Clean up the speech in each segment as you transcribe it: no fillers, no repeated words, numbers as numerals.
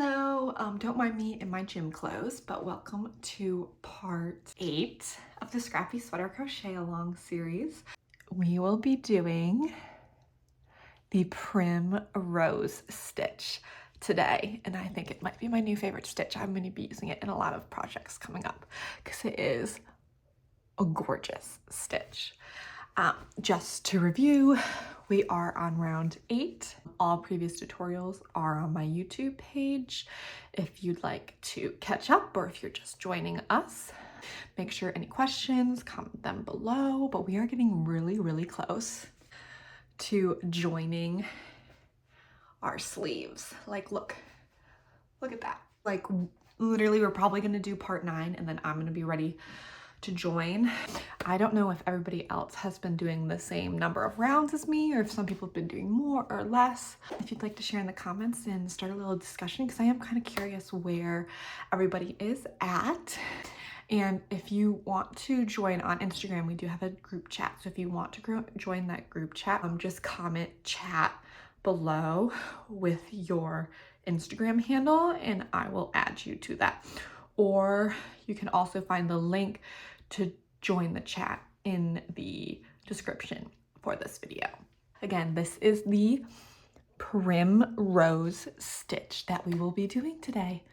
Hello, don't mind me in my gym clothes, but welcome to part 8 of the Scrappy Sweater Crochet Along series. We will be doing the Primrose Stitch today, and I think it might be my new favorite stitch. I'm going to be using it in a lot of projects coming up because it is a gorgeous stitch. Just to review, we are on round 8. All previous tutorials are on my YouTube page if you'd like to catch up, or if you're just joining us. Make sure any questions, comment them below, but we are getting really close to joining our sleeves. Like, look at that. Like, literally, we're probably gonna do part 9 and then I'm gonna be ready to join. I don't know if everybody else has been doing the same number of rounds as me, or if some people have been doing more or less. If you'd like to share in the comments and start a little discussion, because I am kind of curious where everybody is at. And if you want to join on Instagram, we do have a group chat. So if you want to join that group chat, just comment chat below with your Instagram handle and I will add you to that. Or you can also find the link to join the chat in the description for this video. Again, this is the Primrose Stitch that we will be doing today.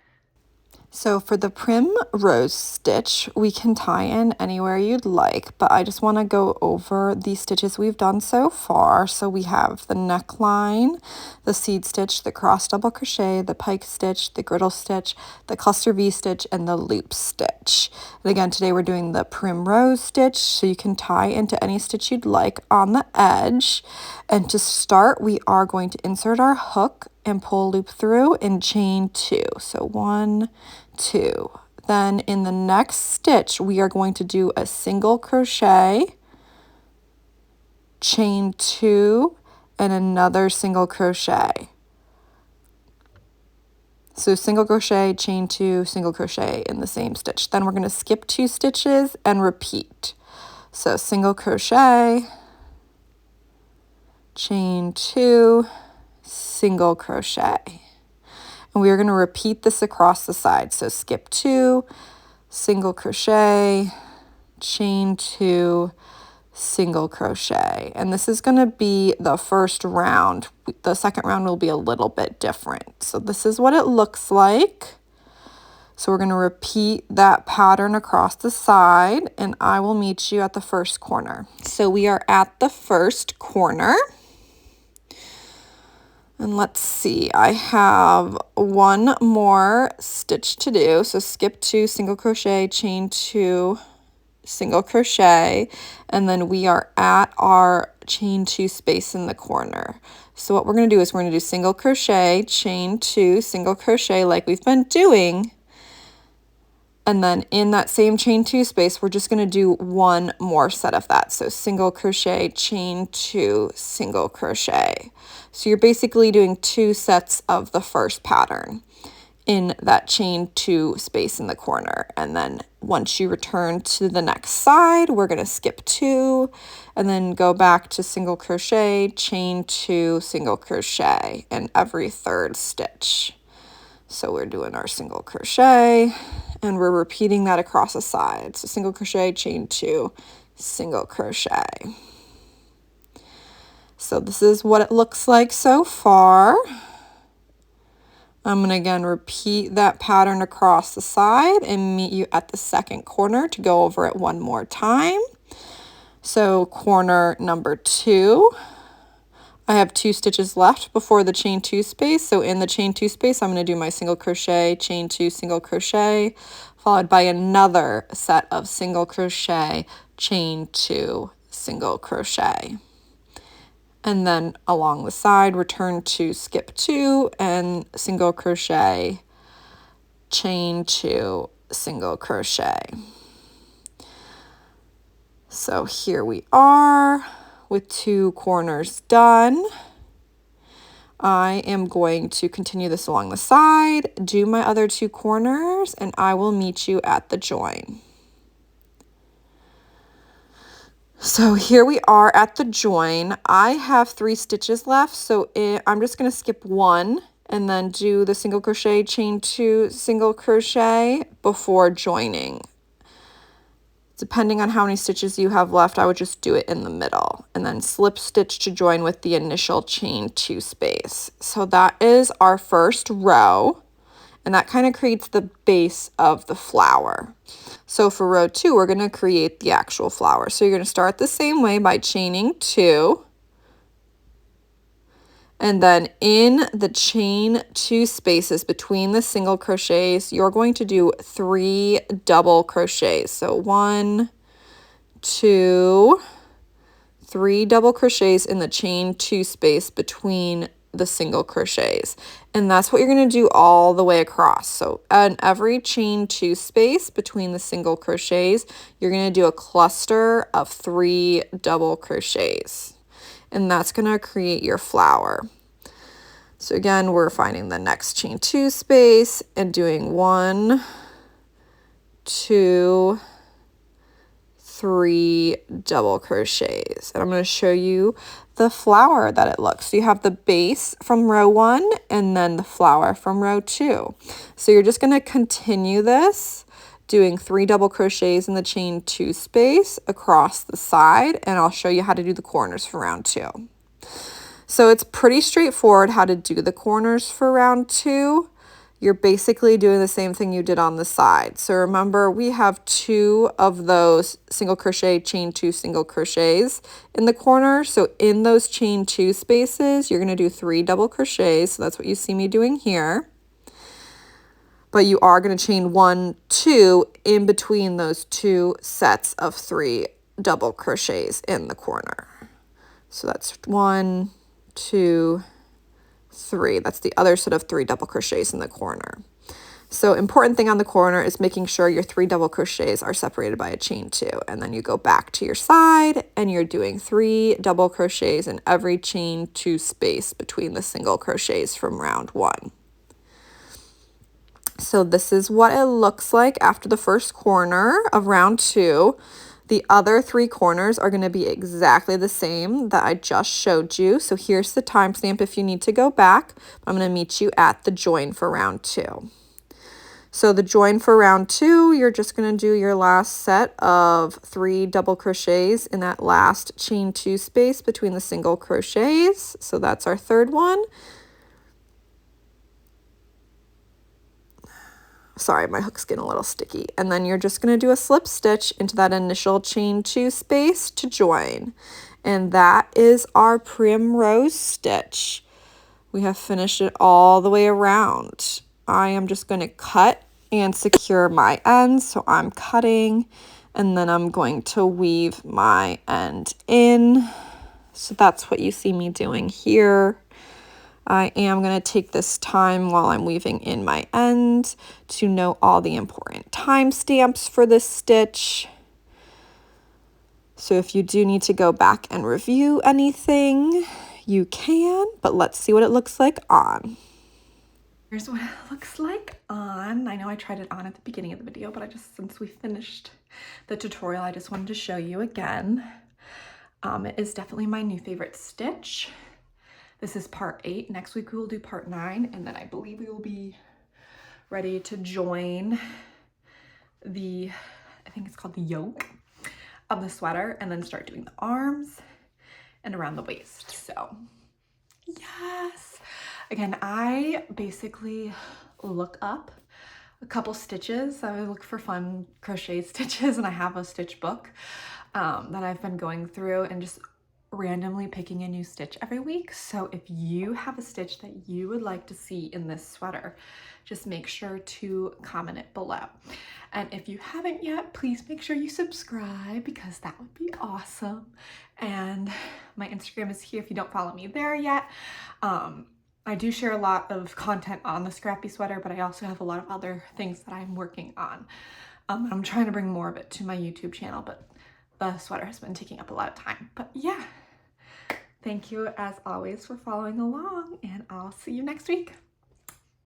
So for the Primrose Stitch, we can tie in anywhere you'd like, but I just want to go over the stitches we've done so far. So we have the neckline, the seed stitch, the cross double crochet, the pike stitch, the griddle stitch, the cluster V stitch, and the loop stitch. And again, today we're doing the Primrose Stitch, so you can tie into any stitch you'd like on the edge. And to start, we are going to insert our hook and pull a loop through and chain 2. So 1, 2. Then in the next stitch, we are going to do a single crochet, chain 2, and another single crochet. So single crochet, chain 2, single crochet in the same stitch. Then we're going to skip 2 stitches and repeat. So single crochet, chain 2, single crochet. And we are going to repeat this across the side. So skip 2, single crochet, chain 2, single crochet. And this is going to be the first round. The second round will be a little bit different. So this is what it looks like. So we're going to repeat that pattern across the side, and I will meet you at the first corner. So we are at the first corner. And let's see, I have one more stitch to do. So skip 2, single crochet, chain 2, single crochet, and then we are at our chain 2 space in the corner. So what we're going to do is we're going to do single crochet, chain 2, single crochet like we've been doing. And then in that same chain 2 space, we're just going to do one more set of that. So single crochet, chain 2, single crochet. So you're basically doing 2 sets of the first pattern in that chain 2 space in the corner. And then once you return to the next side, we're going to skip 2 and then go back to single crochet, chain 2, single crochet in every third stitch. So we're doing our single crochet and we're repeating that across the side. So single crochet, chain 2, single crochet. So this is what it looks like so far. I'm going to again repeat that pattern across the side and meet you at the second corner to go over it one more time. So corner number 2. I have 2 stitches left before the chain 2 space. So in the chain 2 space, I'm going to do my single crochet, chain 2, single crochet, followed by another set of single crochet, chain 2, single crochet. And then along the side, return to skip 2 and single crochet, chain 2, single crochet. So here we are with 2 corners done. I am going to continue this along the side, do my other 2 corners, and I will meet you at the join. So here we are at the join. I have 3 stitches left, so I'm just going to skip 1 and then do the single crochet, chain 2, single crochet before joining. Depending on how many stitches you have left, I would just do it in the middle and then slip stitch to join with the initial chain 2 space. So that is our first row, and that kind of creates the base of the flower. So for row 2, we're going to create the actual flower. So you're going to start the same way by chaining 2. And then in the chain 2 spaces between the single crochets, you're going to do 3 double crochets. So 1, 2, 3 double crochets in the chain 2 space between the single crochets. And that's what you're going to do all the way across. So in every chain 2 space between the single crochets, you're going to do a cluster of 3 double crochets. And that's going to create your flower. So again, we're finding the next chain 2 space and doing 1, 2, 3 double crochets. And I'm going to show you the flower that it looks. So you have the base from row 1 and then the flower from row 2. So you're just going to continue this, doing 3 double crochets in the chain 2 space across the side, and I'll show you how to do the corners for round 2. So it's pretty straightforward how to do the corners for round 2. You're basically doing the same thing you did on the side. So remember, we have 2 of those single crochet, chain 2 single crochets in the corner. So in those chain 2 spaces, you're going to do 3 double crochets. So that's what you see me doing here. But you are going to chain 1, 2 in between those 2 sets of 3 double crochets in the corner. So that's 1, 2, 3. That's the other set of 3 double crochets in the corner. So important thing on the corner is making sure your 3 double crochets are separated by a chain 2, and then you go back to your side and you're doing 3 double crochets in every chain 2 space between the single crochets from round 1. So this is what it looks like after the first corner of round 2. The other 3 corners are going to be exactly the same that I just showed you. So here's the timestamp if you need to go back. I'm going to meet you at the join for round 2. So the join for round 2, you're just going to do your last set of 3 double crochets in that last chain 2 space between the single crochets. So that's our third one. Sorry, my hook's getting a little sticky. And then you're just going to do a slip stitch into that initial chain 2 space to join. And that is our primrose stitch. We have finished it all the way around. I am just going to cut and secure my ends. So I'm cutting and then I'm going to weave my end in. So that's what you see me doing here. I am going to take this time while I'm weaving in my end to know all the important timestamps for this stitch. So if you do need to go back and review anything, you can, but let's see what it looks like on. Here's what it looks like on. I know I tried it on at the beginning of the video, but since we finished the tutorial, I just wanted to show you again. It is definitely my new favorite stitch. This is part 8. Next week we will do part 9, and then I believe we will be ready to join the, I think it's called the yoke of the sweater, and then start doing the arms and around the waist. So yes. Again, I basically look up a couple stitches. I look for fun crochet stitches, and I have a stitch book that I've been going through and just randomly picking a new stitch every week. So if you have a stitch that you would like to see in this sweater, just make sure to comment it below. And if you haven't yet, please make sure you subscribe, because that would be awesome. And my Instagram is here if you don't follow me there yet. I do share a lot of content on the Scrappy sweater, but I also have a lot of other things that I'm working on. I'm trying to bring more of it to my YouTube channel, but the sweater has been taking up a lot of time. But yeah, thank you as always for following along, and I'll see you next week.